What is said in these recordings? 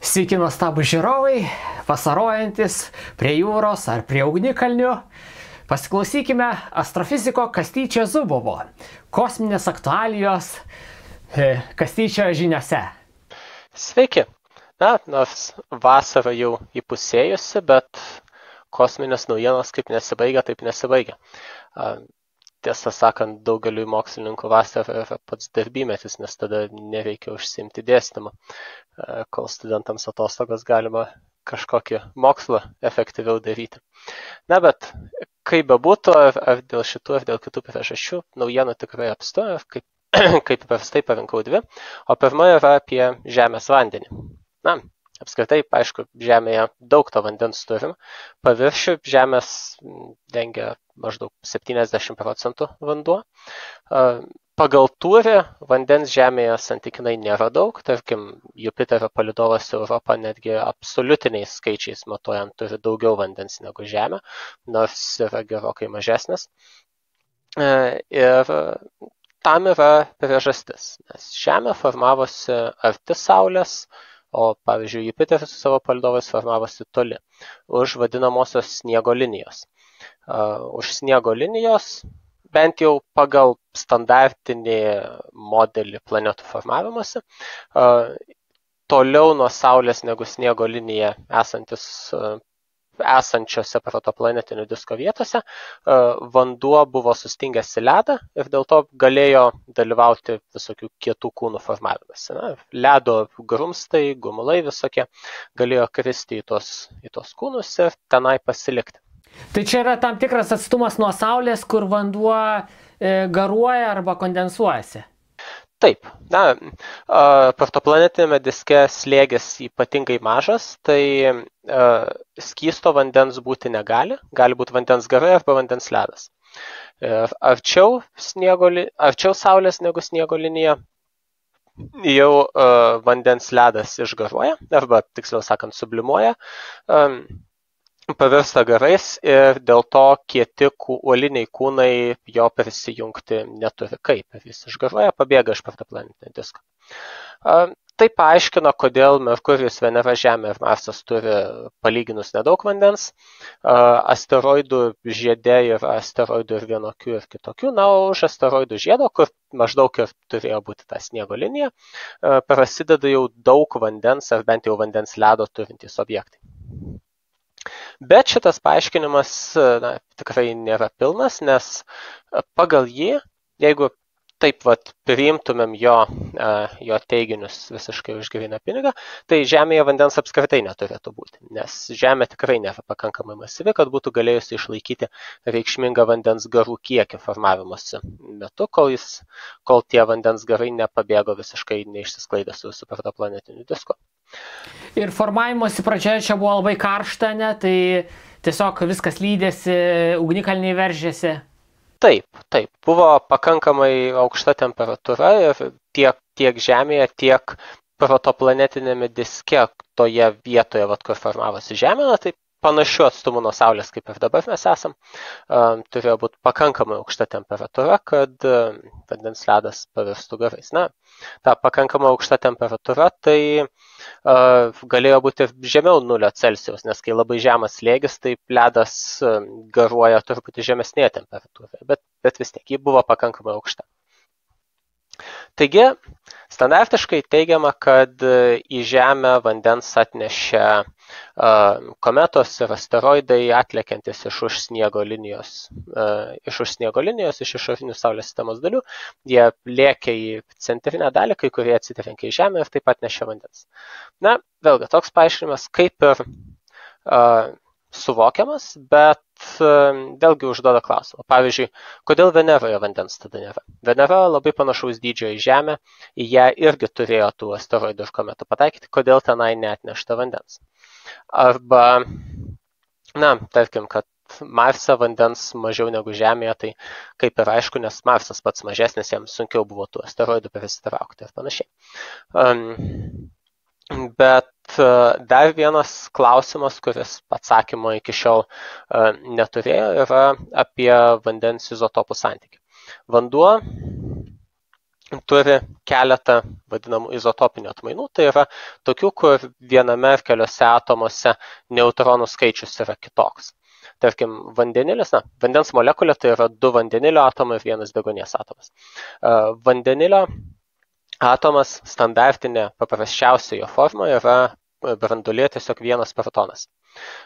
Sveiki nuostabų žiūrovai, vasarojantis prie jūros ar prie ugnikalnių. Pasiklausykime astrofiziko Kastyčio Zubovo. Kosminės aktualijos Kastyčio žiniose. Sveiki. Nors vasara jau įpusėjusi, bet kosminės naujienos kaip nesibaigia, taip nesibaigia. Tiesą sakant, daugeliui mokslininkų vasara yra pats darbymetis, nes tada nereikia užsiimti dėstymą, kol studentams atostogos galima kažkokį mokslą efektyviau daryti. Bet kaip bebūtų, ar dėl šitų, ar dėl kitų priežasčių, naujienų tikrai apstu, kaip paprastai parinkau dvi, o pirma yra apie Žemės vandenį. Apskritai, aišku, Žemėje daug to vandens turim. Paviršių Žemės dengia maždaug 70% vanduo. Pagal tūrį vandens Žemėje santykinai nėra daug. Tarkim, Jupiterio palydovas Europa netgi absoliutiniais skaičiais matuojant turi daugiau vandens negu Žemė, nors yra gerokai mažesnis. Ir tam yra priežastis, nes Žemė formavosi arti Saulės, o pavyzdžiui, Jupiteris su savo palydovais formavosi toli, už vadinamosios sniego linijos. Už sniego linijos, bent jau pagal standartinį modelį planetų formavimosi, toliau nuo Saulės negu sniego linija esančiose protoplanetinių disko vietose, vanduo buvo sustingęs į ledą ir dėl to galėjo dalyvauti visokių kietų kūnų formavimasi. Ledo grumstai, gumulai visokie galėjo kristi į tos kūnus ir tenai pasilikti. Tai čia yra tam tikras atstumas nuo Saulės, kur vanduo garuoja arba kondensuojasi. Taip, protoplanetinėme diske slėgis ypatingai mažas, tai skysto vandens būti negali, gali būti vandens garai arba vandens ledas. Arčiau Saulės negu sniego linija jau vandens ledas išgaruoja, arba tiksliau sakant sublimuoja, pavirsta garais ir dėl to kieti uoliniai kūnai jo prisijungti neturi kaip. Jis išgaruoja, pabėga iš protoplanetinio disko. Tai paaiškina, kodėl Merkurijus, Venera, Žemė ir Marsas turi palyginus nedaug vandens. Asteroidų žiede yra asteroidų ir vienokių ir kitokių, o už asteroidų žiedo, kur maždaug ir turėjo būti ta sniego linija, prasideda jau daug vandens, ar bent jau vandens ledo turintys objektai. Bet šitas paaiškinimas tikrai nėra pilnas, nes pagal jį, jeigu taip priimtumėm jo teiginius visiškai už gryną pinigą, tai Žemėje vandens apskritai neturėtų būti, nes Žemė tikrai nėra pakankamai masyvi, kad būtų galėjusi išlaikyti reikšmingą vandens garų kiekį formavimosi metu, kol tie vandens garai nepabėgo visiškai neišsisklaidę su visų protoplanetiniu disku. Ir formavimosi pradžioje čia buvo labai karšta, tai tiesiog viskas lydėsi, ugnikalniai veržėsi. Taip, buvo pakankamai aukšta temperatūra ir tiek Žemėje, tiek protoplanetinėme diske toje vietoje, kur formavosi Žemė, tai panašiu atstumu nuo Saulės, kaip ir dabar mes esam, turėjo būti pakankamai aukšta temperatūra, kad vandens ledas pavirstų garais. Ta pakankamai aukšta temperatūra tai galėjo būti žemiau 0 Celsijaus, nes kai labai žemas slėgis, tai ledas garuoja truputį žemesnėje temperatūroje, bet vis tiek ji buvo pakankamai aukšta. Taigi, standartiškai teigiama, kad į Žemę vandens atnešė kometos ir asteroidai atlekiantis iš už sniego linijos, iš išorinių Saulės sistemos dalių. Jie lėkė į centrinę dalį, kai kurie atsitrenkė į Žemę ir taip atnešė vandens. Vėlgi, toks paaiškinimas kaip ir suvokiamas, bet vėlgi užduoda klausimą. Pavyzdžiui, kodėl Veneroje vandens tada nėra? Venera labai panašaus dydžio į Žemę, į ją irgi turėjo tų asteroidų ir kometų pataikyti, kodėl tenai neatnešta vandens. Arba, tarkim, kad Marse vandens mažiau negu Žemėje, tai kaip ir aišku, nes Marsas pats mažesnis, jam sunkiau buvo tų asteroidų prisitraukti ir panašiai. Bet dar vienas klausimas, kuris atsakymo iki šiol neturėjo, yra apie vandens izotopų santykį. Vanduo turi keletą vadinamų izotopinių atmainų, tai yra tokių, kur viename ar keliose atomuose neutronų skaičius yra kitoks. Tarkim, vandenilis, vandens molekulė tai yra 2 vandenilio atomai ir 1 deguonies atomas. Vandenilio atomas standartinė paprasčiausia jo forma yra branduolyje tiesiog 1 protonas.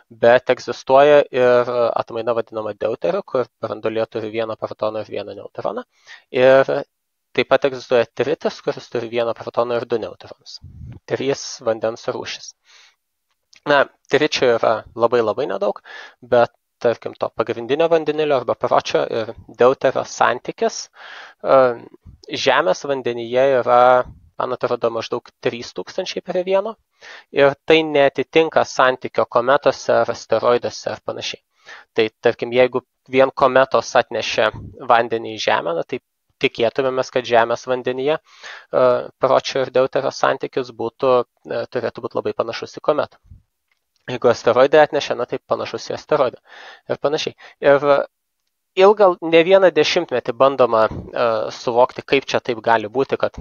Bet egzistuoja ir atmaina vadinama deuteriu, kur branduolyje turi 1 protoną ir 1 neutroną. Ir taip pat egzistuoja tritis, kuris turi 1 protoną ir 2 neutronus. 3 vandens rūšis. Tričio yra labai nedaug, bet tarkim to pagrindinio vandenilio arba pročio ir deuterio santykis Žemės vandenyje yra, man atrodo, maždaug 3000/1 ir tai neatitinka santykio kometose ar asteroiduose ar panašiai. Tai tarkim, jeigu vien kometos atnešė vandenį į Žemę, tai tikėtumėmės, kad Žemės vandenyje pročio ir deuterio santykis turėtų būti labai panašus į kometą. Jeigu asteroidai atnešė, tai panašus į asteroidą ir panašiai. Ir ne vieną dešimtmetį bandoma suvokti, kaip čia taip gali būti, kad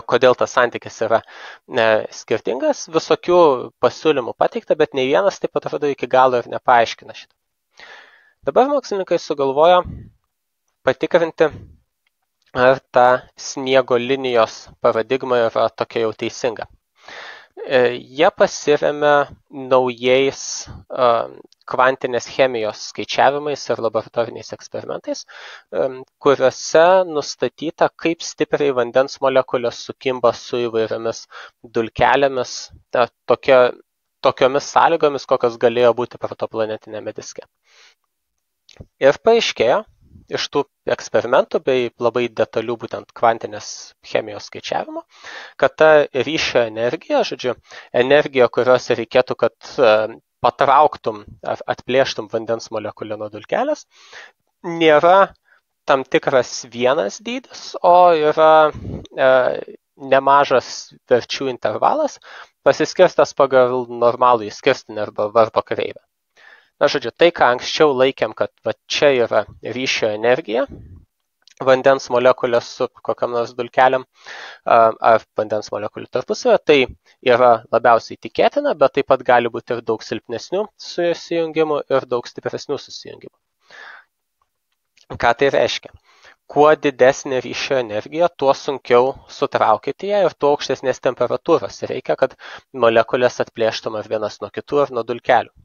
kodėl tas santykis yra skirtingas. Visokių pasiūlymų pateikta, bet nei vienas taip atrodo iki galo ir nepaaiškina šitą. Dabar mokslininkai sugalvojo patikrinti, ar ta sniego linijos paradigma yra tokia jau teisinga. Jie pasiremia naujais kvantinės chemijos skaičiavimais ir laboratoriniais eksperimentais, kuriuose nustatyta, kaip stipriai vandens molekulės sukimba su įvairiomis dulkelėmis, tokiomis sąlygomis, kokios galėjo būti protoplanetinėme diske. Ir paaiškėjo iš tų eksperimentų bei labai detalių būtent kvantinės chemijos skaičiavimo, kad ta ryšio energija, energija, kurios reikėtų, kad patrauktum ar atplėštum vandens molekulę nuo dulkelės, nėra tam tikras vienas dydis, o yra nemažas verčių intervalas, pasiskirstas pagal normalų įskirstinį arba varpo kreivę. Tai, ką anksčiau laikėm, kad čia yra ryšio energija, vandens molekulės su kokiam nors dulkeliam ar vandens molekulių tarpusavio, tai yra labiausiai tikėtina, bet taip pat gali būti ir daug silpnesnių susijungimų ir daug stipresnių susijungimų. Ką tai reiškia? Kuo didesnė ryšio energija, tuo sunkiau sutraukyti ją ir tuo aukštesnės temperatūros reikia, kad molekulės atplėštum ar vienas nuo kitų ar nuo dulkelių.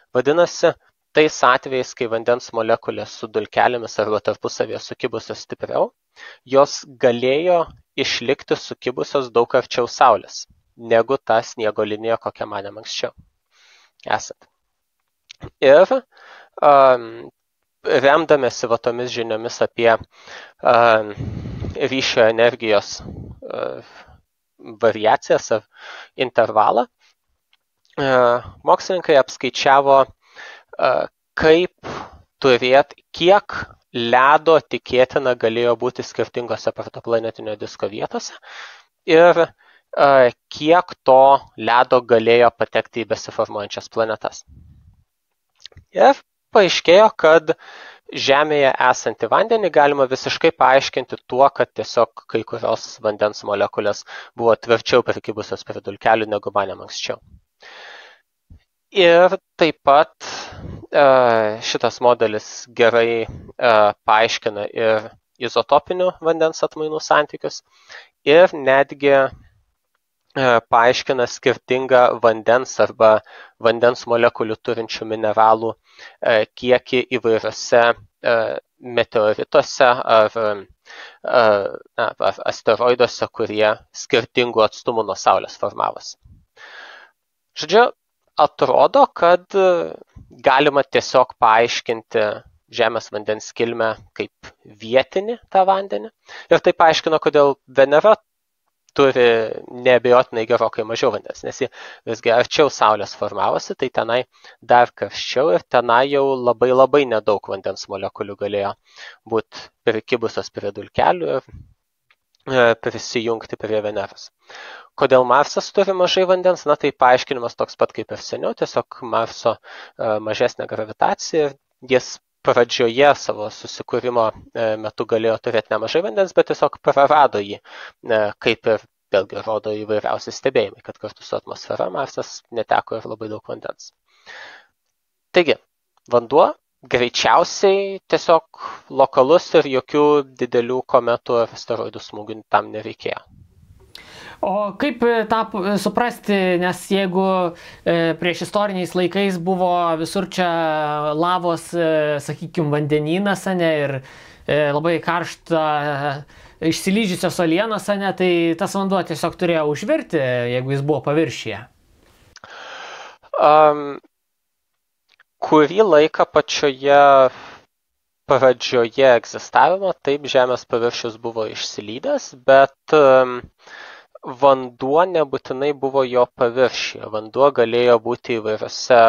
Vadinasi, tais atvejais, kai vandens molekulės su dulkelėmis arba tarpusavėje sukibusios stipriau, jos galėjo išlikti sukibusios daug arčiau Saulės, negu ta sniego linija, kokią manėm anksčiau esat. Ir remdamėsi tomis žiniomis apie ryšio energijos variacijas ar intervalą, mokslininkai apskaičiavo, kiek ledo tikėtina galėjo būti skirtingose protoplanetinio disko vietose ir kiek to ledo galėjo patekti į besiformuojančias planetas. Ir paaiškėjo, kad Žemėje esantį vandenį galima visiškai paaiškinti tuo, kad tiesiog kai kurios vandens molekulės buvo tvirčiau prikibusios prie dulkelių, negu manėm anksčiau. Ir taip pat šitas modelis gerai paaiškina ir izotopinių vandens atmainų santykius ir netgi paaiškina skirtingą vandens arba vandens molekulių turinčių mineralų kiekį įvairiose meteorituose ar asteroiduose, kurie skirtingų atstumų nuo Saulės formavosi. Atrodo, kad galima tiesiog paaiškinti Žemės vandens kilmę kaip vietinį tą vandenį. Ir tai paaiškino, kodėl Venera turi neabejotinai gerokai mažiau vandens, nes ji visgi arčiau Saulės formavosi, tai tenai dar karščiau ir tenai jau labai nedaug vandens molekulių galėjo būti prikibusios prie dulkelių ir prisijungti prie Veneros. Kodėl Marsas turi mažai vandens? Tai paaiškinimas toks pat kaip ir seniau, tiesiog Marso mažesnė gravitacija ir jis pradžioje savo susikūrimo metu galėjo turėti nemažai vandens, bet tiesiog prarado jį, kaip ir vėlgi rodo įvairiausi stebėjimai, kad kartu su atmosfera Marsas neteko ir labai daug vandens. Taigi, vanduo greičiausiai tiesiog lokalus ir jokių didelių kometų ar asteroidų smūgių tam nereikėjo. O kaip tą suprasti, nes jeigu prieš istoriniais laikais buvo visur čia lavos, sakykime, vandenynas, ne, ir labai karšta išsilydžiusios uolienos, ne, tai tas vanduo tiesiog turėjo užvirti, jeigu jis buvo paviršyje? Kurį laiką pačioje pradžioje egzistavimo, taip, Žemės paviršius buvo išsilydęs, bet vanduo nebūtinai buvo jo paviršyje. Vanduo galėjo būti įvairiose,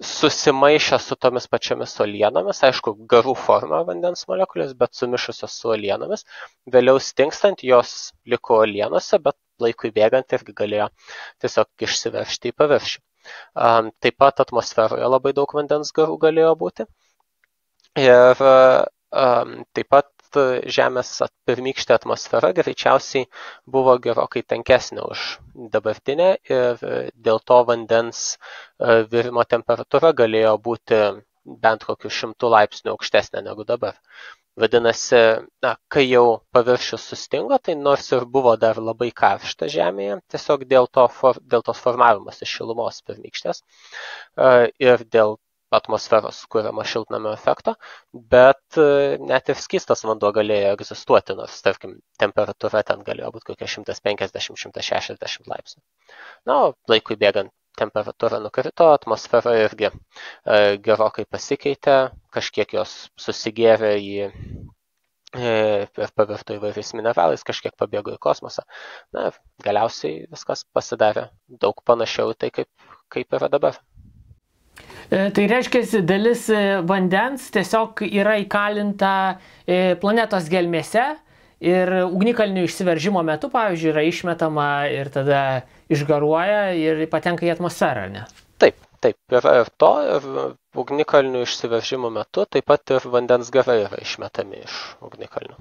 susimaišę su tomis pačiomis uolienomis, aišku, garų forma vandens molekulės, bet sumišusios su uolienomis. Vėliau stingstant jos liko uolienose, bet laikui bėgant irgi galėjo tiesiog išsiveržti į paviršių. Taip pat atmosferoje labai daug vandens garų galėjo būti. Ir taip pat Žemės pirmykštė atmosfera greičiausiai buvo gerokai tankesnė už dabartinę ir dėl to vandens virimo temperatūra galėjo būti bent kokiu 100 laipsnių aukštesnė negu dabar. Vadinasi, kai jau paviršius sustingo, tai nors ir buvo dar labai karšta Žemėje, tiesiog dėl tos formavimas iš šilumos pirmykštės ir dėl atmosferos kuriamo šiltnamio efekto, bet net ir skystas vanduo galėjo egzistuoti, nors, tarkim, temperatūra ten galėjo būti kokia 150-160 laipsnių. Laikui bėgant temperatūra nukrito, atmosfera irgi gerokai pasikeitė, kažkiek jos susigėrė ir pavirto įvairiais mineralais, kažkiek pabėgo į kosmosą. Galiausiai viskas pasidarė daug panašiau į tai, kaip yra dabar. Tai reiškia, dalis vandens tiesiog yra įkalinta planetos gelmėse ir ugnikalnių išsiveržimo metu, pavyzdžiui, yra išmetama ir tada išgaruoja ir patenka į atmosferą, ne? Taip, yra ir to, ir ugnikalnių išsiveržimo metu taip pat ir vandens garai yra išmetami iš ugnikalnių.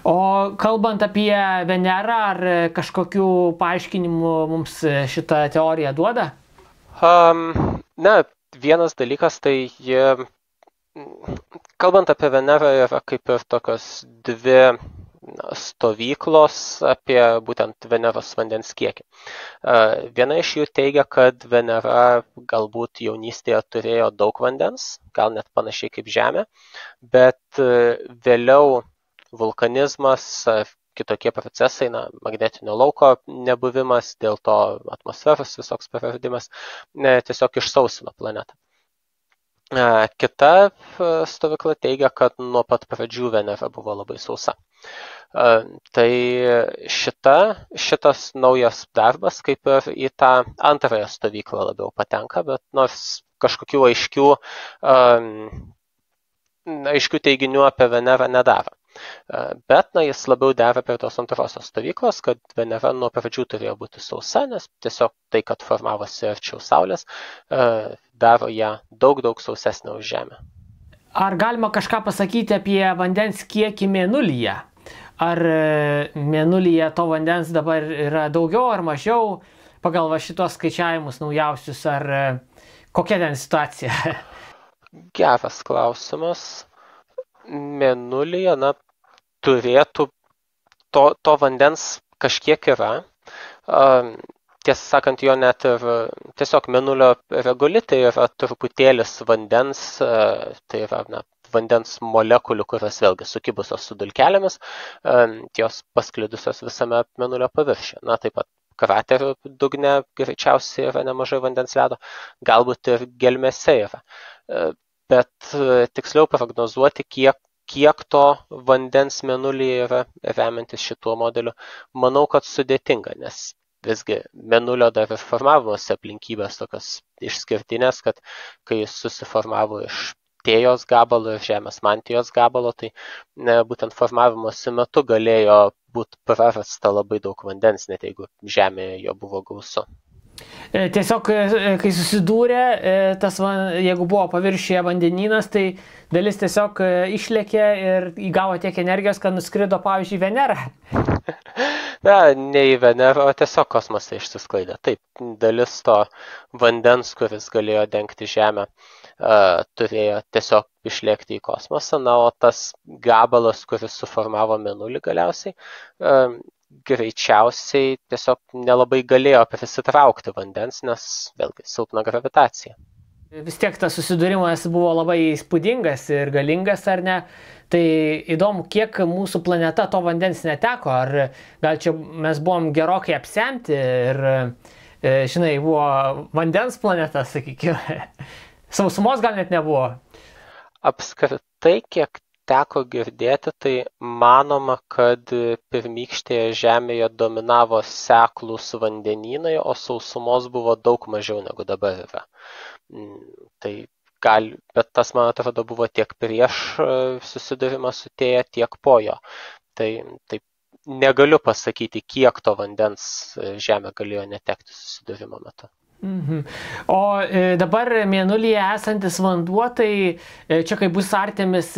O kalbant apie Venerą, ar kažkokių paaiškinimų mums šitą teoriją duoda? Vienas dalykas, tai kalbant apie Venerą, yra kaip ir tokios dvi stovyklos apie būtent Veneros vandens kiekį. Viena iš jų teigia, kad Venera galbūt jaunystėje turėjo daug vandens, gal net panašiai kaip Žemė, bet vėliau vulkanizmas, kitokie procesai, magnetinio lauko nebuvimas, dėl to atmosferos visoks praradimas, tiesiog išsausino planetą. Kita stovykla teigia, kad nuo pat pradžių Venera buvo labai sausa. Tai šitas naujas darbas kaip ir į tą antrąją stovyklą labiau patenka, bet nors kažkokių aiškių teiginių apie Venerą nedaro. Bet jis labiau dera prie tos antrosios stovyklos, kad Venera nuo pradžių turėjo būti sausa, nes tiesiog tai, kad formavosi arčiau Saulės, daro ją daug sausesnę už Žemę. Ar galima kažką pasakyti apie vandens kiekį Mėnulyje? Ar Mėnulyje to vandens dabar yra daugiau ar mažiau, pagal šitos skaičiavimus naujausius, ar kokia ten situacija? Geras klausimas. Mėnulyje, turėtų to vandens kažkiek yra. Tiesą sakant, jo net ir tiesiog Mėnulio regolitai yra truputėlis vandens, tai yra vandens molekulių, kurios vėlgi sukibusios su dulkelėmis, jos pasklidusios visame Mėnulio paviršiuje. Taip pat kraterių dugne greičiausiai yra nemažai vandens ledo, galbūt ir gelmėse yra. Bet tiksliau prognozuoti, kiek to vandens Mėnulyje yra remiantis šituo modeliu, manau, kad sudėtinga, nes visgi Mėnulio dar ir formavimosi aplinkybės tokios išskirtinės, kad kai jis susiformavo iš Tėjos gabalo ir Žemės mantijos gabalo, tai būtent formavimosi metu galėjo būti prarasta labai daug vandens, net jeigu Žemėje jo buvo gausu. Tiesiog, kai susidūrė, jeigu buvo paviršiuje vandenynas, tai dalis tiesiog išlėkė ir įgavo tiek energijos, kad nuskrido, pavyzdžiui, Venerą. Na, ne į Venerą, o tiesiog kosmosą išsisklaidė. Taip, dalis to vandens, kuris galėjo dengti Žemę, turėjo tiesiog išlėkti į kosmosą, na, o tas gabalas, kuris suformavo Mėnulį galiausiai, greičiausiai tiesiog nelabai galėjo prisitraukti vandens, nes vėlgi silpna gravitacija. Vis tiek tas susidūrimas buvo labai įspūdingas ir galingas, ar ne? Tai įdomu, kiek mūsų planeta to vandens neteko, ar gal čia mes buvom gerokai apsemti ir, žinai, buvo vandens planeta, sakykime. Sausumos gal net nebuvo. Apskritai, kiek teko girdėti, tai manoma, kad pirmykštėje Žemėje dominavo seklūs vandenynai, o sausumos buvo daug mažiau negu dabar yra. Bet tas, man atrodo, buvo tiek prieš susidūrimą su Tėja, tiek po jo. Tai negaliu pasakyti, kiek to vandens Žemė galėjo netekti susidūrimo metu. O dabar Mėnulyje esantis vanduo, tai čia kai bus Artemis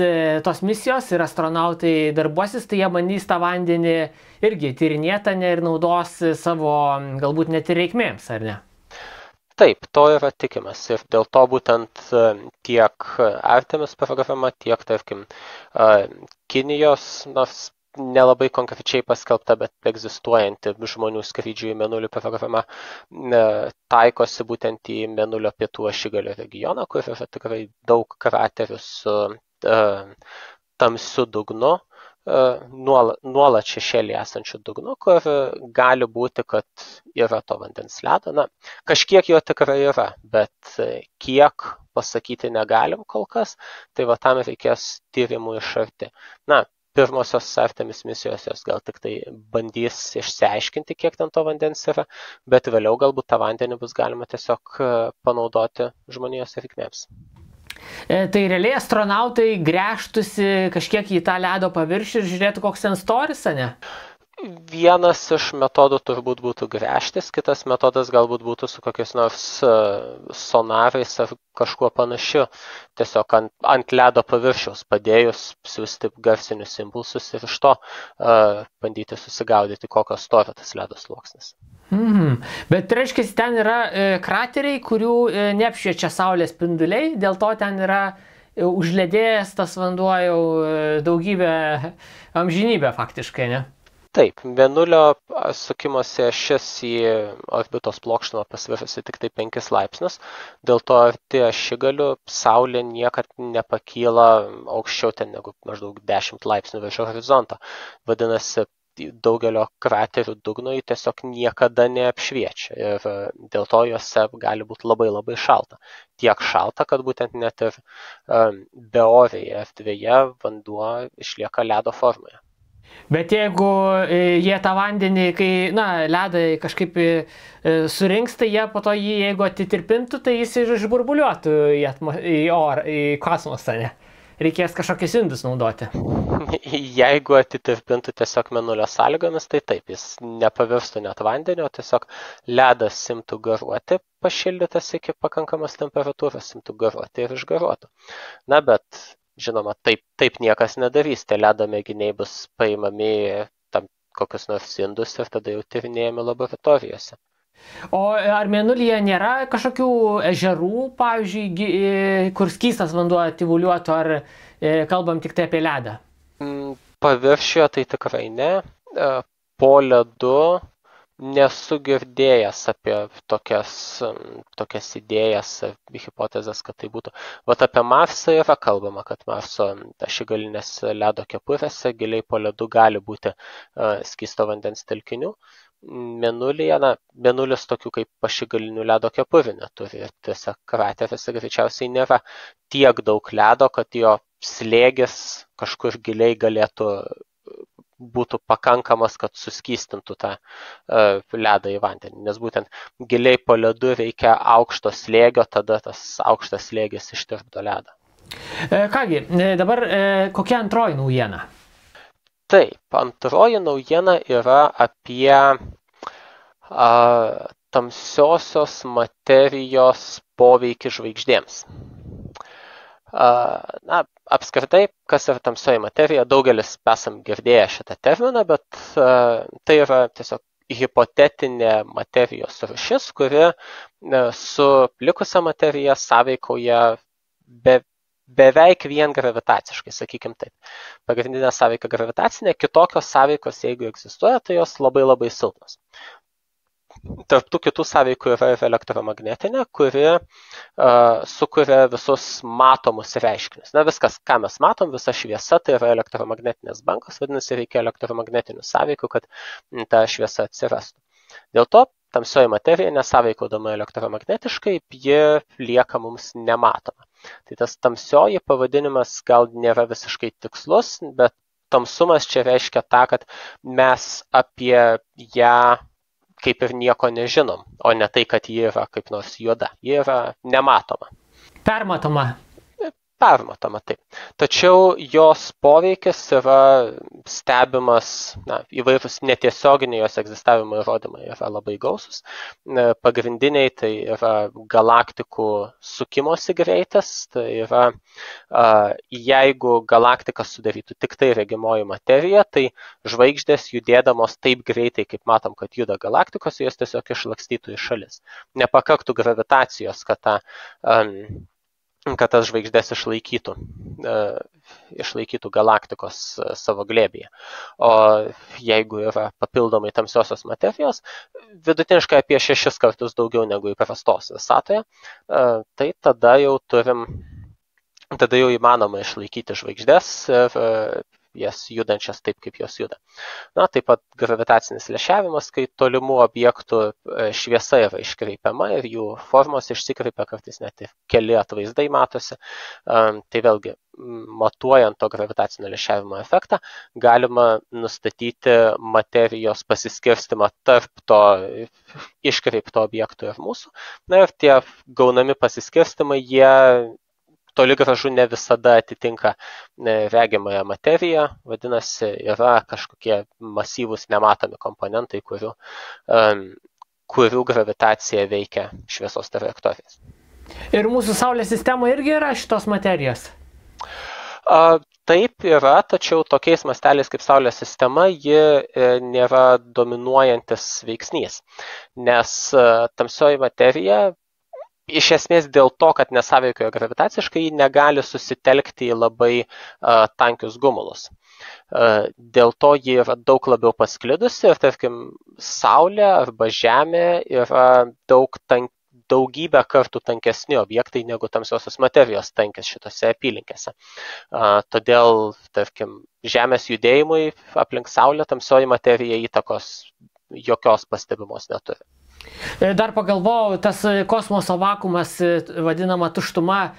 tos misijos ir astronautai darbuosis, tai jie bandys tą vandenį irgi tyrinėti ir naudos savo galbūt net ir reikmėms, ar ne? Taip, to yra tikimas ir dėl to būtent tiek Artemis programa, tiek, tarkim, Kinijos, nors nelabai konkrečiai paskelbta, bet egzistuojanti žmonių skrydžių į Mėnulį programa taikosi būtent į Mėnulio pietų ašigalio regioną, kur yra tikrai daug kraterių su tamsiu dugnu, nuolat šešėlį esančių dugnu, kur gali būti, kad yra to vandens ledo. Na, kažkiek jo tikrai yra, bet kiek pasakyti negalim kol kas, tai va tam reikės tyrimų iš arti. Na, pirmosios Artemis misijos jos gal tik tai bandys išsiaiškinti, kiek ten to vandens yra, bet vėliau galbūt tą vandenį bus galima tiesiog panaudoti žmonijos reikmėms. Tai realiai astronautai gręžtųsi kažkiek į tą ledo paviršių ir žiūrėtų, koks ten storis, ne? Vienas iš metodų turbūt būtų gręžtis, kitas metodas galbūt būtų su kokiais nors sonarais ar kažkuo panašiu. Tiesiog ant ledo paviršiaus padėjus siųsti garsinius impulsus ir iš to bandyti susigaudyti, kokio storio tas ledo sluoksnis. Bet reiškia, ten yra krateriai, kurių neapšviečia saulės spinduliai, dėl to ten yra užledėjęs tas vanduo jau daugybę amžinybę faktiškai, ne? Taip, Mėnulio sukimosi ašis į orbitos plokštumą pasvirusi tik tai 5 laipsnius, dėl to arti ašigalių Saulė niekad nepakyla aukščiau ten negu maždaug 10 laipsnių virš horizonto. Vadinasi, daugelio kraterių dugno jį tiesiog niekada neapšviečia ir dėl to juose gali būti labai labai šalta. Tiek šalta, kad būtent net ir beorėje erdvėje vanduo išlieka ledo formoje. Bet jeigu jie tą vandenį, kai ledą kažkaip surinks, tai jie po to jį, jeigu atitirpintų, tai jis išburbuliuotų į kosmosą, ne? Reikės kažkokius indus naudoti. Jeigu atitirpintų tiesiog Mėnulio sąlygomis, tai taip, jis nepavirstų net vandenio, tiesiog ledas imtų garuoti, pašildytas iki pakankamos temperatūros, imtų garuoti ir išgaruotų. Na, bet žinoma, taip niekas nedarys, tie ledo mėginiai bus paimami tam kokius nors indus ir tada jau tyrinėjami laboratorijose. O ar Mėnulyje nėra kažkokių ežerų, pavyzdžiui, kur skystas vanduo tyvuliuotų, ar kalbam tik tai apie ledą? Paviršiuje tai tikrai ne. Po ledu nesu girdėjęs apie tokias idėjas, hipotezės, kad tai būtų. Vat apie Marsą yra kalbama, kad Marso ašigalinės ledo kepurėse giliai po ledu gali būti skysto vandens telkinių. Mėnulis tokių kaip ašigalinių ledo kepurių neturi ir tiesiog krateriuose greičiausiai nėra tiek daug ledo, kad jo slėgis kažkur giliai galėtų būtų pakankamas, kad suskystintų tą ledą į vandenį. Nes būtent giliai po ledu reikia aukšto slėgio, tada tas aukštas slėgis ištirpdo ledą. Kągi, dabar kokia antroji naujiena? Taip, antroji naujiena yra apie tamsiosios materijos poveikį žvaigždėms. Na, apskritai, kas yra tamsioji materija, daugelis esam girdėję šitą terminą, bet tai yra tiesiog hipotetinė materijos rūšis, kuri su likusia materija sąveikauja beveik vien gravitaciškai, sakykim taip. Pagrindinė sąveika gravitacinė, kitokios sąveikos, jeigu egzistuoja, tai jos labai labai silpnos. Tarp tų kitų sąveikų yra ir elektromagnetinė, kuri sukuria visus matomus reiškinius. Na, viskas, ką mes matom, visa šviesa, tai yra elektromagnetinės bangos, vadinasi, reikia elektromagnetinių sąveikų, kad ta šviesa atsirastų. Dėl to tamsioji materija nesąveikaudama elektromagnetiškai, ji lieka mums nematoma. Tai tas tamsioji pavadinimas gal nėra visiškai tikslus, bet tamsumas čia reiškia tą, kad mes apie ją kaip ir nieko nežinom, o ne tai, kad ji yra kaip nors juoda. Ji yra nematoma. Permatoma. Permatoma, taip. Tačiau jos poveikis yra stebimas, įvairūs netiesioginiai jos egzistavimo įrodymai yra labai gausus. Pagrindiniai tai yra galaktikų sukimosi greitis, tai yra jeigu galaktika sudarytų tik tai regimoji materija, tai žvaigždės judėdamos taip greitai, kaip matom, kad juda galaktikos, jos tiesiog išlakstytų į šalis. Nepakaktų gravitacijos, kad tas žvaigždės išlaikytų galaktikos savo glėbyje. O jeigu yra papildomai tamsiosios materijos, vidutiniškai apie 6 kartus daugiau negu įprastos visatoje, tai tada jau įmanoma išlaikyti žvaigždės ir jas judančias taip, kaip jos juda. Na, taip pat gravitacinis lęšiavimas, kai tolimų objektų šviesa yra iškreipiama ir jų formos išsikreipia, kartais net ir keli atvaizdai matosi. Tai vėlgi, matuojant to gravitacinio lęšiavimo efektą, galima nustatyti materijos pasiskirstimą tarp to iškreipto objekto ir mūsų. Na ir tie gaunami pasiskirstimai, jie toli gražu ne visada atitinka regimąją materiją, vadinasi, yra kažkokie masyvūs nematomi komponentai, kurių gravitacija veikia šviesos trajektorijas. Ir mūsų Saulės sistemoje irgi yra šitos materijos? Taip yra, tačiau tokiais masteliais kaip Saulės sistema, ji nėra dominuojantis veiksnys, nes tamsioji materija iš esmės dėl to, kad nesąveikoja gravitaciškai, ji negali susitelkti į labai tankius gumulus. Dėl to ji yra daug labiau pasklidusi ir, tarkim, Saulė arba Žemė yra daugybę kartų tankesni objektai negu tamsiosios materijos tankės šitose apylinkėse. Todėl, tarkim, Žemės judėjimui aplink Saulę tamsioji materija įtakos jokios pastebimos neturi. Dar pagalvojau, tas kosmoso vakuumas, vadinama tuštuma,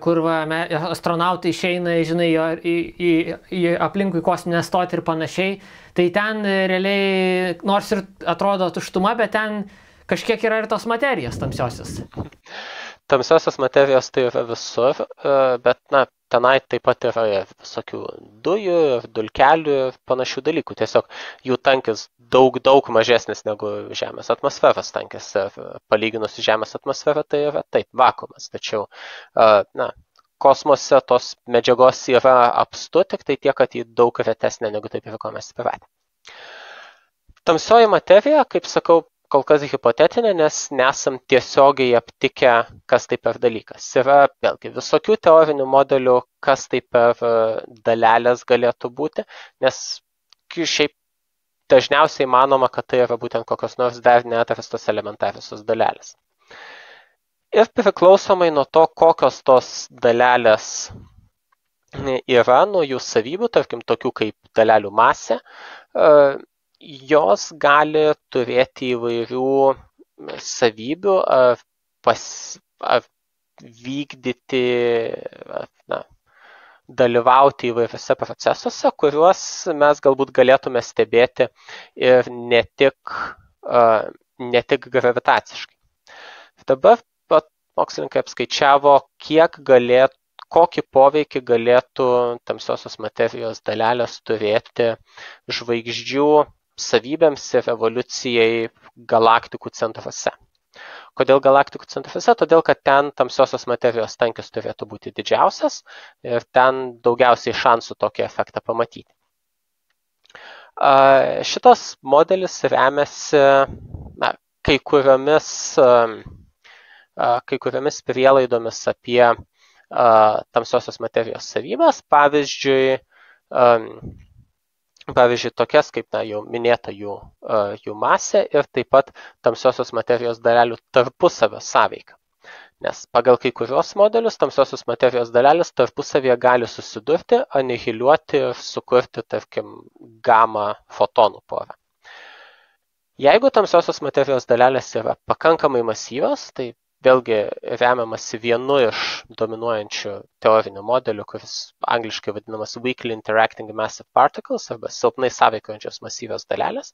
kur astronautai išeina, žinai, į aplinkui kosminę stotį ir panašiai, tai ten realiai, nors ir atrodo tuštuma, bet ten kažkiek yra ir tos materijos tamsiosios. Tamsiosios materijos tai yra visur, bet, tenai taip pat yra visokių dujų ir dulkelių ir panašių dalykų. Tiesiog jų tankis daug mažesnis negu Žemės atmosferos tankis. Palyginus su Žemės atmosfera tai yra taip, vakuumas. Tačiau, kosmose tos medžiagos yra apstu, tik tai tiek, kad ji daug retesnė negu taip yra, ko mes įpratę. Tamsioji materija, kaip sakau, kol kas hipotetinė, nes nesam tiesiogiai aptikę, kas tai per dalykas. Yra vėlgi visokių teorinių modelių, kas tai per dalelės galėtų būti, nes šiaip dažniausiai manoma, kad tai yra būtent kokios nors dar neatrastos elementariosios dalelės. Ir priklausomai nuo to, kokios tos dalelės yra, nuo jų savybių, tarkim, tokių kaip dalelių masė, jos gali turėti įvairių savybių, vykdyti, dalyvauti įvairiose procesuose, kuriuos mes galbūt galėtume stebėti ir ne tik gravitaciškai. Dabar mokslininkai apskaičiavo, kokį poveikį galėtų tamsiosios materijos dalelės turėti žvaigždžių savybėms ir evoliucijai galaktikų centruose. Kodėl galaktikų centruose? Todėl, kad ten tamsiosios materijos tankis turėtų būti didžiausias ir ten daugiausiai šansų tokį efektą pamatyti. Šitas modelis remiasi kai kuriomis prielaidomis apie tamsiosios materijos savybės, pavyzdžiui, tokias kaip jau minėta jų masė ir taip pat tamsiosios materijos dalelių tarpusavio sąveika. Nes pagal kai kurios modelius tamsiosios materijos dalelės tarpusavėje gali susidurti, anihiliuoti ir sukurti, tarkim, gamą fotonų porą. Jeigu tamsiosios materijos dalelės yra pakankamai masyvios, tai vėlgi remiamasi vienu iš dominuojančių teorinių modelių, kuris angliškai vadinamas Weakly Interacting Massive Particles arba silpnai sąveikaujančios masyvios dalelės.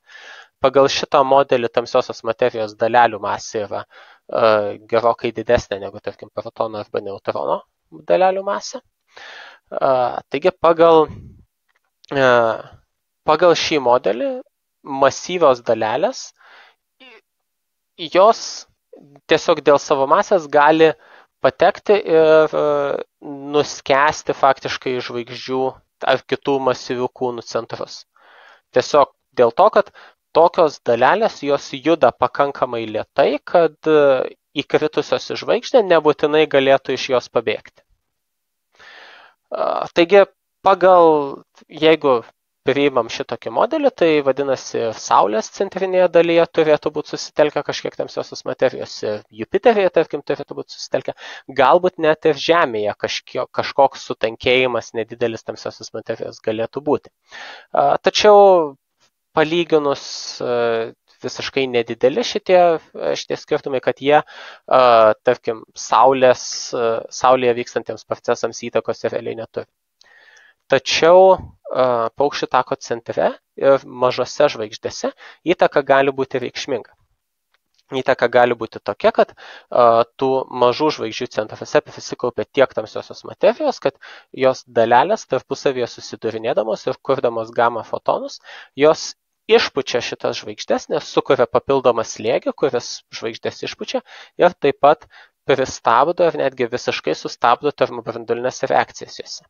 Pagal šitą modelį tamsiosios materijos dalelių masė yra gerokai didesnė negu, tarkim, protono arba neutrono dalelių masė. Taigi pagal šį modelį masyvios dalelės, jos tiesiog dėl savo masės gali patekti ir nuskęsti faktiškai žvaigždžių ar kitų masyvių kūnų centrus. Tiesiog dėl to, kad tokios dalelės jos juda pakankamai lėtai, kad įkritusios į žvaigždę nebūtinai galėtų iš jos pabėgti. Taigi, jeigu priimam šitokį modelį, tai vadinasi, Saulės centrinėje dalyje turėtų būti susitelkę kažkiek tamsiosios materijos, ir Jupiteryje, tarkim, turėtų būti susitelkę, galbūt net ir Žemėje kažkoks sutankėjimas nedidelis tamsiosios materijos galėtų būti. Tačiau palyginus visiškai nedideli šitie skirtumai, kad jie, tarkim, Saulėje vykstantiems procesams įtakos realiai neturi. Tačiau paukščių tako centre ir mažose žvaigždėse įtaka gali būti reikšminga. Įtaka gali būti tokia, kad tų mažų žvaigždžių centruose prisikaupia tiek tamsiosios materijos, kad jos dalelės tarpusavyje susidurinėdamos ir kurdamos gamą fotonus, jos išpučia šitas žvaigždės, nes sukuria papildomą slėgį, kuris žvaigždės išpučia ir taip pat pristabdo ir netgi visiškai sustabdo termobranduolinės reakcijas juose.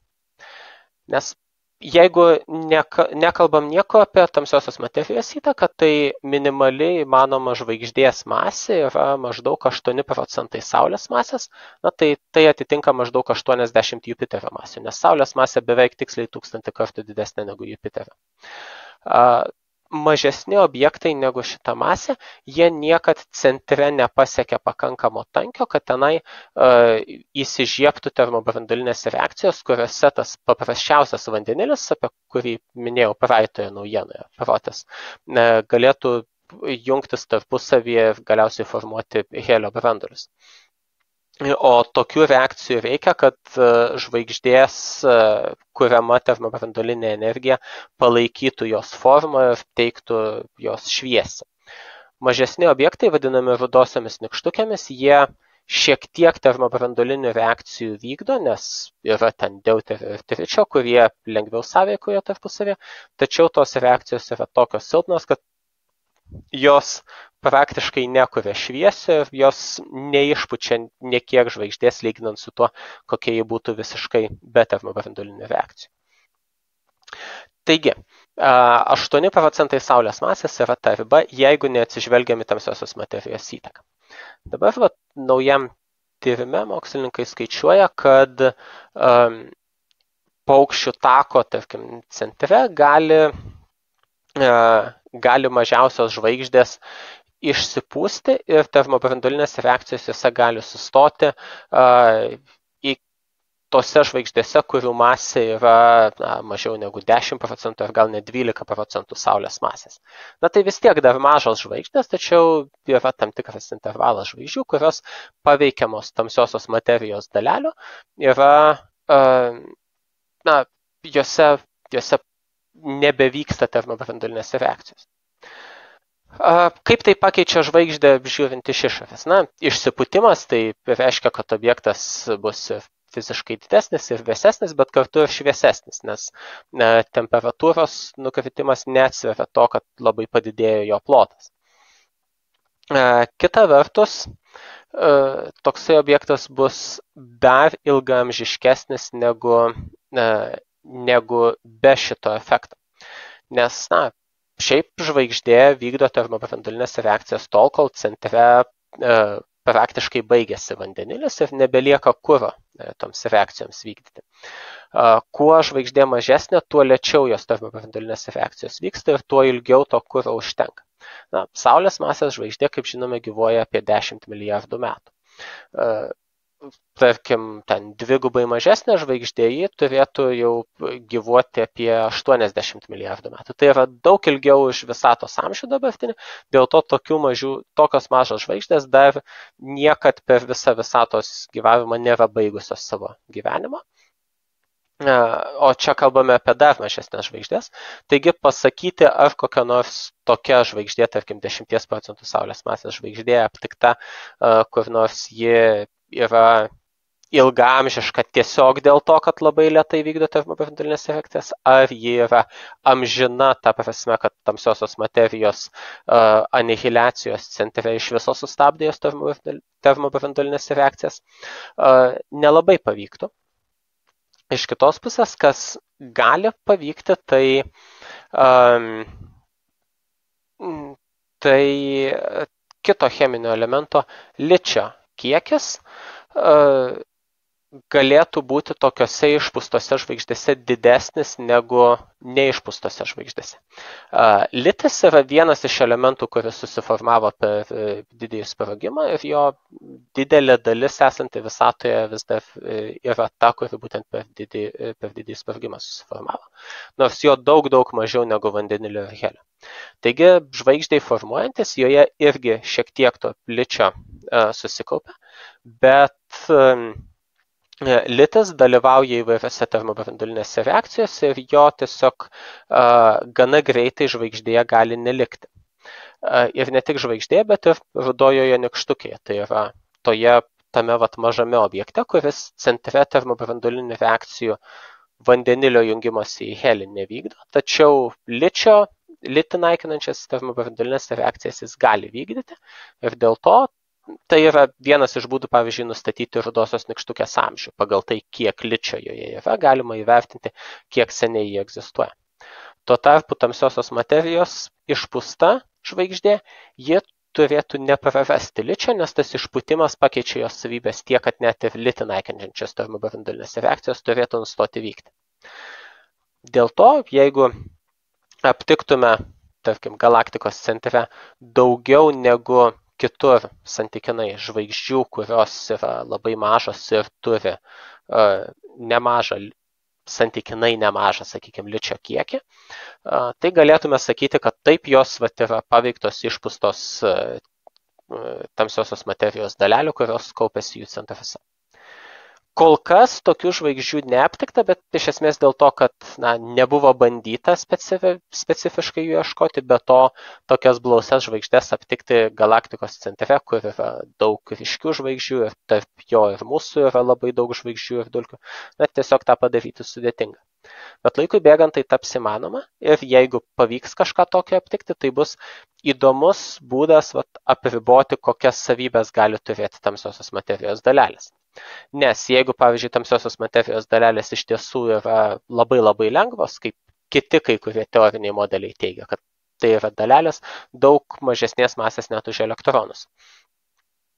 Nes jeigu nekalbam nieko apie tamsiosios materijos įtaką, tai minimaliai įmanoma žvaigždės masė yra maždaug 8% Saulės masės, tai atitinka maždaug 80 Jupiterio masių, nes Saulės masė beveik tiksliai 1000 kartų didesnė negu Jupiterio. Mažesni objektai negu šita masė, jie niekad centre nepasiekia pakankamo tankio, kad tenai įsižiebtų termobranduolinės reakcijos, kuriuose tas paprasčiausias vandenilis, apie kurį minėjau praeitoje naujienoje, protas, galėtų jungtis tarpusavyje ir galiausiai formuoti helio branduolius. O tokių reakcijų reikia, kad žvaigždės kuriama termobranduolinė energija palaikytų jos formą ir teiktų jos šviesą. Mažesni objektai, vadinami rudosiomis nykštukėmis, jie šiek tiek termobranduolinių reakcijų vykdo, nes yra ten deuterio ir tričio, kurie lengviau sąveikoja tarpusavėje, tačiau tos reakcijos yra tokios silpnos, kad jos praktiškai nekuria šviesio ir jos neišpučia niekiek žvaigždės lyginant su tuo, kokia ji būtų visiškai be termobranduolinių reakcijų. Taigi, 8% Saulės masės yra ta riba, jeigu neatsižvelgiami tamsiosios materijos įtaką. Dabar naujam tyrime mokslininkai skaičiuoja, kad paukščių tako, tarkim, centre gali mažiausios žvaigždės išsipūsti ir termobranduolinės reakcijos jose gali sustoti į tose žvaigždėse, kurių masė yra mažiau negu 10% ar gal net 12% Saulės masės. Tai vis tiek dar mažos žvaigždės, tačiau yra tam tikras intervalas žvaigždžių, kurios paveikiamos tamsiosios materijos dalelių, yra, jose nebevyksta termobranduolinės reakcijos. Kaip tai pakeičia žvaigždę žiūrint iš išorės? Išsipūtimas tai reiškia, kad objektas bus fiziškai didesnis ir vėsesnis, bet kartu ir šviesesnis, nes temperatūros nukritimas neatsveria to, kad labai padidėjo jo plotas. Kita vertus, toksai objektas bus dar ilgaamžiškesnis negu be šito efekto. Nes, šiaip žvaigždė vykdo termobranduolinės reakcijas tol, kol centre praktiškai baigėsi vandenilis ir nebelieka kuro toms reakcijoms vykdyti. Kuo žvaigždė mažesnė, tuo lėčiau jos termobranduolinės reakcijos vyksta ir tuo ilgiau to kuro užtenka. Saulės masės žvaigždė, kaip žinome, gyvuoja apie 10 milijardų metų. Tarkim, ten dvigubai mažesnė žvaigždė, ji turėtų jau gyvuoti apie 80 milijardų metų. Tai yra daug ilgiau už visatos amžių dabartinį, dėl to tokios mažos žvaigždės dar niekad per visą visatos gyvavimą nėra baigusios savo gyvenimo. O čia kalbame apie dar mažesnės žvaigždės. Taigi pasakyti, ar kokia nors tokia žvaigždė, tarkim 10 procentų Saulės masės žvaigždė aptikta, kur nors ji yra ilgaamžiška tiesiog dėl to, kad labai lėtai vykdo termobranduolinės reakcijas, ar ji yra amžina, ta prasme, kad tamsiosios materijos anihiliacijos centre iš viso sustabdė jos termobranduolinės reakcijas, nelabai pavyktų. Iš kitos pusės, kas gali pavykti, tai kito cheminio elemento ličio kiekis galėtų būti tokiose išpūstose žvaigždėse didesnis negu neišpūstose žvaigždėse. Litis yra vienas iš elementų, kuris susiformavo per didįjį sprogimą ir jo didelė dalis esanti visatoje vis dar yra ta, kuri būtent per didįjį sprogimą susiformavo. Nors jo daug mažiau negu vandenilio ir helio. Taigi, žvaigždei formuojantis, joje irgi šiek tiek to ličio susikaupia, bet litis dalyvauja įvairiose termobranduolinėse reakcijose ir jo tiesiog gana greitai žvaigždėje gali nelikti. Ir ne tik žvaigždėje, bet ir rudojoje nykštukėje. Tai yra tame mažame objekte, kuris centre termobranduolinių reakcijų vandenilio jungimosi į helį nevykdo, tačiau litį naikinančias termobranduolinės reakcijas jis gali vykdyti ir dėl to tai yra vienas iš būdų, pavyzdžiui, nustatyti rudosios nykštukės amžių. Pagal tai, kiek ličio joje yra, galima įvertinti, kiek seniai jie egzistuoja. Tuo tarpu tamsiosios materijos išpūsta žvaigždė, ji turėtų neprarasti ličio, nes tas išpūtimas pakeičia jos savybės tiek, kad net ir litį naikinančios termobranduolinės reakcijos turėtų nustoti vykti. Dėl to, jeigu aptiktume, tarkim, galaktikos centre daugiau negu kitur santykinai žvaigždžių, kurios yra labai mažos ir turi santykinai nemažą, sakykime, ličio kiekį, tai galėtume sakyti, kad taip jos yra paveiktos išpūstos tamsiosios materijos dalelių, kurios kaupiasi jų centruose. Kol kas tokių žvaigždžių neaptikta, bet iš esmės dėl to, kad nebuvo bandyta specifiškai jų ieškoti, bet to tokias blausias žvaigždės aptikti galaktikos centre, kur yra daug ryškių žvaigždžių ir tarp jo ir mūsų yra labai daug žvaigždžių ir dulkių, tiesiog tą padaryti sudėtinga. Bet laikui bėgant tai taps įmanoma ir jeigu pavyks kažką tokio aptikti, tai bus įdomus būdas apriboti, kokias savybės gali turėti tamsiosios materijos dalelės. Nes jeigu, pavyzdžiui, tamsiosios materijos dalelės iš tiesų yra labai lengvos, kaip kiti kai kurie teoriniai modeliai teigia, kad tai yra dalelės daug mažesnės masės net už elektronus.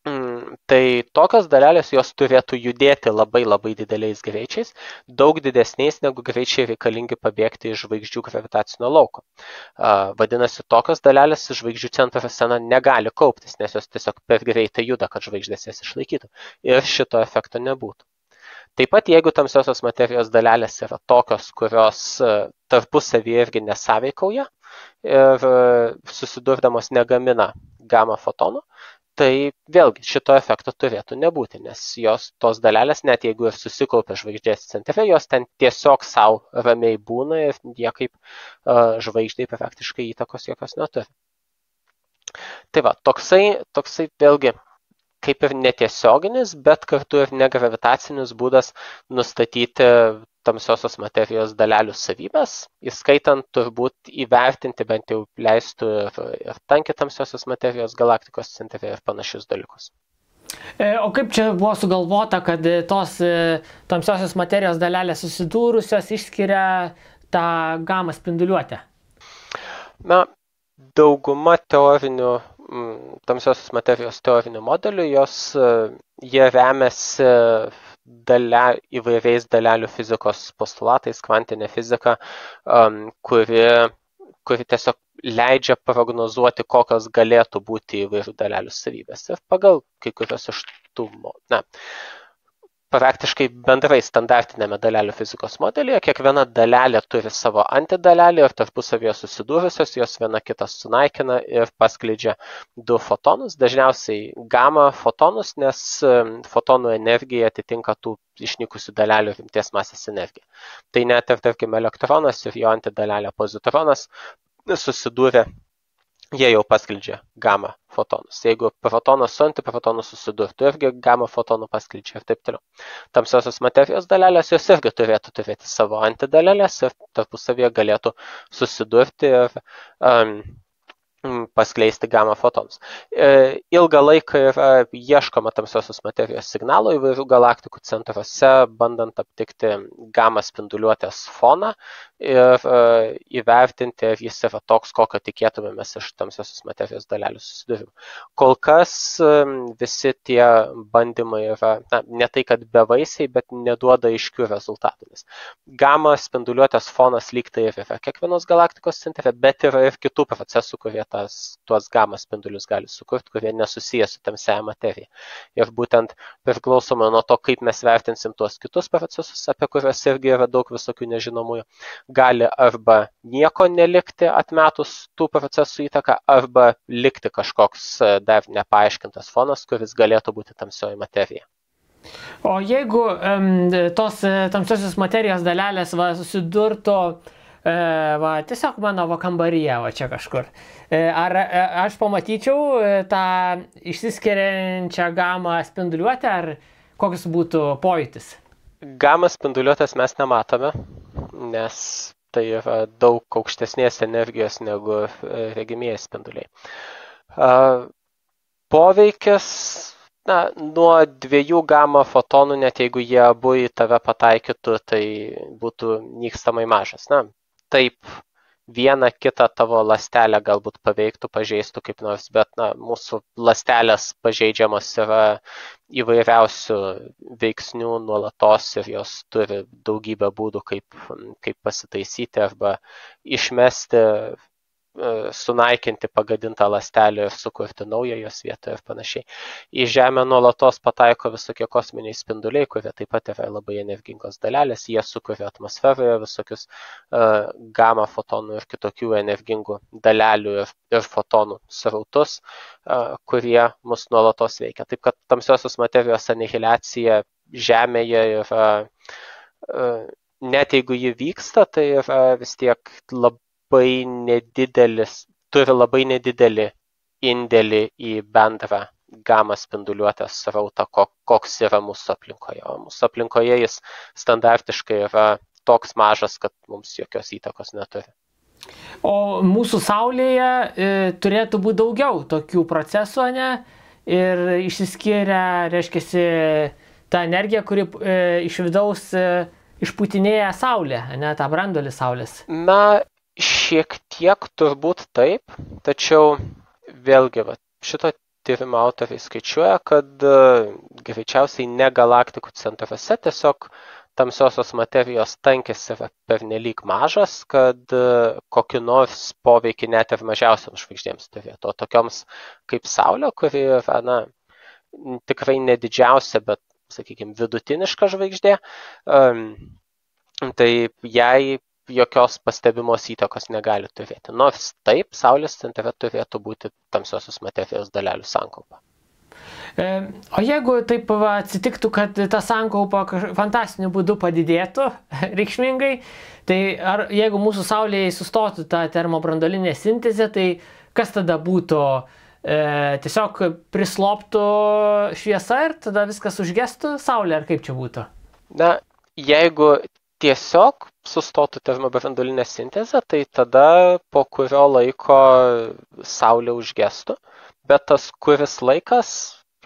Tai tokios dalelės jos turėtų judėti labai dideliais greičiais, daug didesniais negu greičiai reikalingi pabėgti iš žvaigždžių gravitacinio lauko. Vadinasi, tokios dalelės žvaigždžių centruose negali kauptis, nes jos tiesiog per greitai juda, kad žvaigždės jas išlaikytų. Ir šito efekto nebūtų. Taip pat, jeigu tamsiosios materijos dalelės yra tokios, kurios tarpusavyje irgi nesąveikauja ir susidurdamos negamina gamma fotonų, tai vėlgi šito efekto turėtų nebūti, nes tos dalelės, net jeigu ir susikaupia žvaigždės centre, jos ten tiesiog savo ramiai būna ir jie kaip žvaigždai praktiškai įtakos jokios neturi. Tai va, toksai vėlgi kaip ir netiesioginis, bet kartu ir negravitacinis būdas nustatyti tamsiosios materijos dalelių savybės, įskaitant turbūt įvertinti, bent jau leistų ir tankį tamsiosios materijos galaktikos centre ir panašius dalykus. O kaip čia buvo sugalvota, kad tos tamsiosios materijos dalelės susidūrusios išskiria tą gamą spinduliuotę? Na, dauguma teorinių tamsiosios materijos teorinių modelių, jie remiasi įvairiais dalelių fizikos postulatais, kvantinė fizika, kuri tiesiog leidžia prognozuoti, kokios galėtų būti įvairių dalelių savybės. Ir pagal kai kurios iš tų, praktiškai bendrai standartinėme dalelių fizikos modelyje, kiekviena dalelė turi savo antidalelį ir tarpusavėje susidūrusios, jos viena kitą sunaikina ir paskleidžia du fotonus, dažniausiai gamma fotonus, nes fotonų energija atitinka tų išnykusių dalelių rimties masės energiją. Tai net ir, tarkim, elektronas ir jo antidalelė pozitronas susidūrė, jie jau paskleidžia gamma fotonus. Jeigu protonas su antiprotonu susidurtų, irgi gamma fotonų paskleidžia ir taip toliau. Tamsiosios materijos dalelės, jos irgi turėtų turėti savo antidalelės ir tarpusavėje galėtų susidurti ir paskleisti gamma fotonus. Ilgą laiką yra ieškoma tamsiosios materijos signalo įvairių galaktikų centruose, bandant aptikti gamma spinduliuotės foną ir įvertinti, ar jis yra toks, kokio tikėtumėmės iš tamsiosios materijos dalelių susidūrimų. Kol kas visi tie bandymai yra, ne tai kad bevaisiai, bet neduoda aiškių rezultatų. Gamma spinduliuotės fonas lyg tai yra kiekvienos galaktikos centre, bet yra ir kitų procesų, kurie tuos gamma spindulius gali sukurti, kurie nesusiję su tamsiaja materija. Ir būtent priklausomai nuo to, kaip mes vertinsim tuos kitus procesus, apie kuriuos irgi yra daug visokių nežinomųjų, gali arba nieko nelikti atmetus tų procesų įtaką, arba likti kažkoks dar nepaaiškintas fonas, kuris galėtų būti tamsioji materija. O jeigu tos tamsiosios materijos dalelės susidurtų tiesiog mano kambaryje, čia kažkur. Ar aš pamatyčiau tą išsiskiriančią gamą spinduliuotę, ar koks būtų pojūtis? Gamą spinduliuotės mes nematome, nes tai yra daug aukštesnės energijos negu regimieji spinduliai. Poveikis nuo 2 gamma fotonų, net jeigu jie abu į tave pataikytų, tai būtų nykstamai mažas. Taip, vieną kitą tavo ląstelę galbūt paveiktų, pažeistų kaip nors, bet mūsų ląstelės pažeidžiamos yra įvairiausių veiksnių nuolatos ir jos turi daugybę būdų, kaip pasitaisyti arba išmesti, sunaikinti pagadintą ląstelę ir sukurti naują jos vietą ir panašiai. Į Žemę nuolatos pataiko visokie kosminiai spinduliai, kurie taip pat yra labai energingos dalelės, jie sukuria atmosferoje visokius gamma fotonų ir kitokių energingų dalelių ir fotonų srautus, kurie mus nuolatos veikia. Taip kad tamsiosios materijos anihiliacija Žemėje yra, net jeigu ji vyksta, tai yra vis tiek turi labai nedidelį indėlį į bendrą gamma spinduliuotės srautą, koks yra mūsų aplinkoje. O mūsų aplinkoje jis standartiškai yra toks mažas, kad mums jokios įtakos neturi. O mūsų Saulėje turėtų būti daugiau tokių procesų, ne? Ir išsiskiria, reiškia, ta energija, kuri iš vidaus išputinėja Saulę, ne, tą branduolį Saulės. Šiek tiek turbūt taip, tačiau vėlgi šito tyrimo autoriai skaičiuoja, kad greičiausiai ne galaktikų centruose tiesiog tamsiosios materijos tankis yra pernelyg mažas, kad kokį nors poveikį net ir mažiausiams žvaigždėms turėtų. O tokioms kaip Saulė, kuri yra tikrai nedidžiausia, bet, sakykime, vidutiniška žvaigždė, tai jai jokios pastebimos įtakos negali turėti. Nors taip, Saulės centre turėtų būti tamsiosios materijos dalelių sankaupa. O jeigu taip atsitiktų, kad ta sankaupa fantastiniu būdu padidėtų reikšmingai, tai jeigu mūsų Saulėje sustotų ta termobranduolinė sintezė, tai kas tada būtų tiesiog prisloptų šviesa ir tada viskas užgestų Saulė, ar kaip čia būtų? Na, jeigu tiesiog sustotų termobranduolinė sintezė, tai tada po kurio laiko Saulė užgestų, bet tas kuris laikas,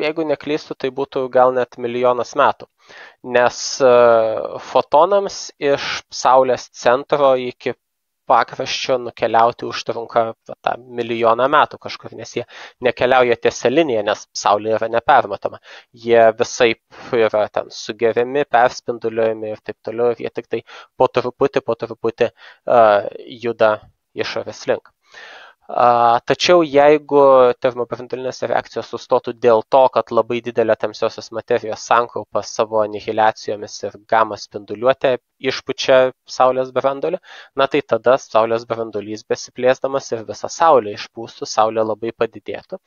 jeigu neklystu, tai būtų gal net milijonas metų, nes fotonams iš Saulės centro iki pakraščio nukeliauti užtrunka tą milijoną metų kažkur, nes jie nekeliauja tiesia linija, nes Saulė yra nepermatoma. Jie visaip yra ten sugeriami, perspinduliuojami ir taip toliau, ir jie tik tai po truputį juda išorės link. Tačiau jeigu termobranduolinės reakcijos sustotų dėl to, kad labai didelė tamsiosios materijos sankaupa savo anihiliacijomis ir gama spinduliuotė išpučia Saulės branduolį, na tai tada Saulės branduolys besiplėsdamas ir visa Saulė išpūstų, Saulė labai padidėtų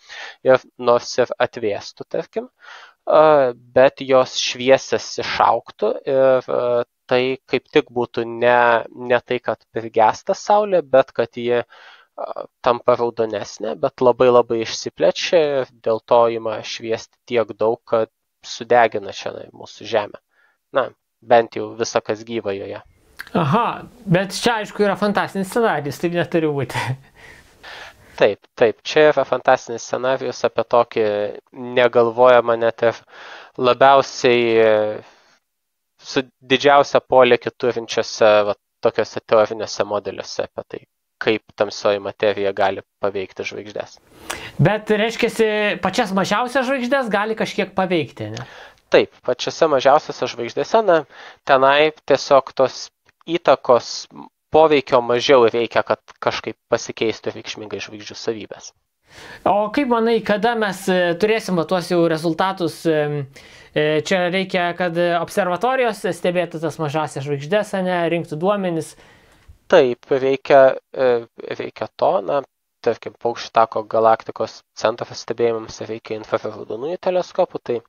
ir nors ir atvėstų, tarkim, bet jos šviesas išaugtų ir tai kaip tik būtų ne tai, kad prigęsta Saulė, bet kad ji tampa raudonesnė, bet labai išsiplečia ir dėl to ima šviesti tiek daug, kad sudegina čia mūsų Žemę. Na, bent jau visa, kas gyva joje. Aha, bet čia aišku yra fantastinis scenarijus, taip neturi būti. Taip, čia yra fantastinis scenarijus apie tokį negalvojamą net ir labiausiai su didžiausia polėkį turinčiose tokiuose teoriniuose modeliuose apie tai, kaip tamsioji materija gali paveikti žvaigždės. Bet reiškiasi, pačias mažiausias žvaigždės gali kažkiek paveikti, ne? Taip, pačiose mažiausiose žvaigždėse, tenai tiesiog tos įtakos poveikio mažiau reikia, kad kažkaip pasikeistų reikšmingai žvaigždžių savybės. O kaip manai, kada mes turėsim tuos jau rezultatus? Čia reikia, kad observatorijos stebėtų tas mažasias žvaigždės, rinktų duomenis. Taip, reikia to, tarkim, Paukščių tako galaktikos centro stebėjimams reikia infraraudonųjų teleskopų, tai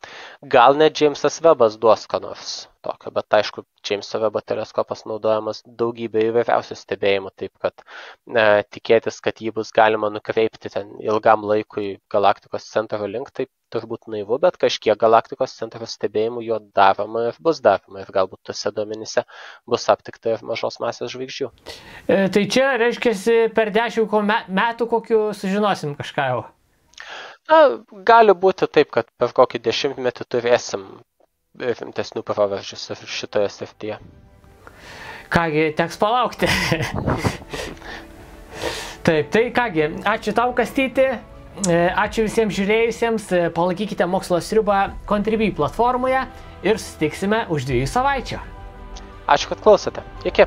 gal net Džeimsas Vebas duos ką nors tokio, bet aišku, Džeimso Vebo teleskopas naudojamas daugybė įvairiausių stebėjimų, taip kad tikėtis, kad jį bus galima nukreipti ten ilgam laikui galaktikos centro link, tai turbūt naivu, bet kažkiek galaktikos centro stebėjimų jo daroma ir bus daroma ir galbūt tuose duomenyse bus aptikta ir mažos masės žvaigždžių. Tai čia reiškiasi per 10 metų kokių sužinosim kažką jau? Gali būti taip, kad per kokį 10 metį turėsim rimtesnių proveržių šitoje srityje. Kągi, teks palaukti. Taip, tai kągi, ačiū tau, Kastyti. Ačiū visiems žiūrėjusiems, palaikykite Mokslo sriubą Contribui platformoje ir susitiksime už 2 savaičių. Ačiū, kad klausote. Iki.